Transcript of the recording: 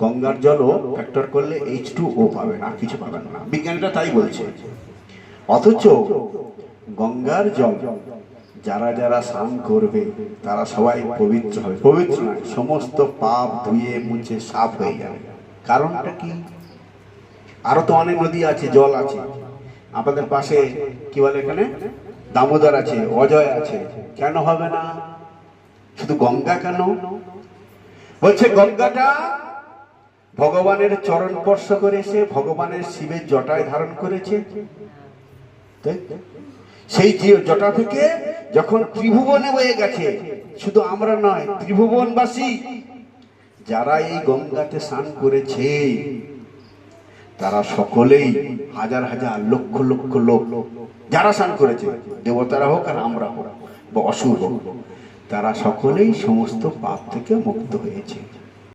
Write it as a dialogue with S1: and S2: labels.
S1: গঙ্গার জলও ফ্যাক্টর করলে H2O পাবেন, আর কিছু পাবেন না, বিজ্ঞানীরা তাই বলছে। অথচ গঙ্গার জল যারা যারা স্নান করবে তারা সবাই পবিত্র হবে। পবিত্র নয়, সমস্ত পাপ ধুয়ে মুছে সাফ হয়ে যাবে। কারণটা কি? আরো তো অনেক নদী আছে, জল আছে। আমাদের পাশে কি বলে এখানে দামোদর আছে, অজয় আছে, কেন হবে না? শুধু গঙ্গা কেন? বলছে গঙ্গাটা ভগবানের চরণ স্পর্শ করে এসে ভগবানের শিবের জটায় ধারণ করেছে। সেই জটা থেকে যখন ত্রিভুবনে বয়ে গেছে, শুধু আমরা নয়, ত্রিভুবনবাসী যারা এই গঙ্গাতে স্নান করেছে তারা সকলেই হাজার হাজার লক্ষ লক্ষ লোক যারা স্নান করেছে, দেবতারা হোক আর আমরা হোক বা অসুর হোক, তারা সকলেই সমস্ত পাপ থেকে মুক্ত হয়েছে।